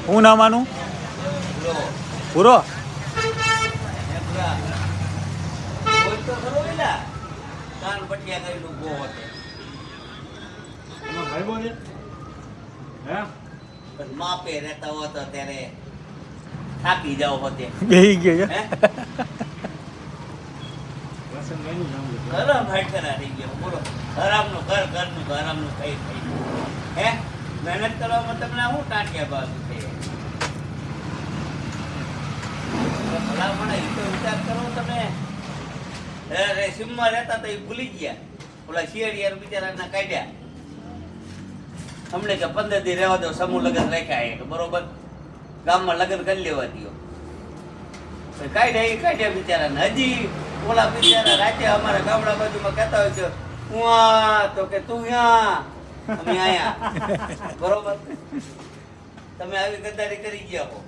હું નામ આનું? પૂરો. કાન પટિયા કરી નું ગો હતો ભાઈ બોલે હે માપે રહેતા હતો ત્યારે થાકી જાવ હોતે બેહી ગયો છે. હે વાસણ મેનું નામ લે ઘર ભાઈકરા થઈ ગયો બોલો હરામનું ઘર ઘરનું હરામનું કઈ થઈ હે મહેનત કરવામાં તમને શું ટાંટિયા બાજુ છે ભલા મને એ તો વિચાર કરો તમે રેસીમમાં રહેતા તો એ ભૂલી ગયા ઓલા શિયાળિયા બિચારાના કાઢ્યા અમને કે 15 દી રહેવા દો સમૂહ લગ્ન રાખ્યા કે બરોબર ગામમાં લગ્ન કરી લેવા દો કાઢ્યા બિચારાને હજી ઓલા બિચારા રાતે અમારા ગામડા બાજુમાં કહેતા હોય છે ઉઆ તો કે તું યા અમે આયા બરોબર તમે આવી ગદ્દારી કરી ગયા હો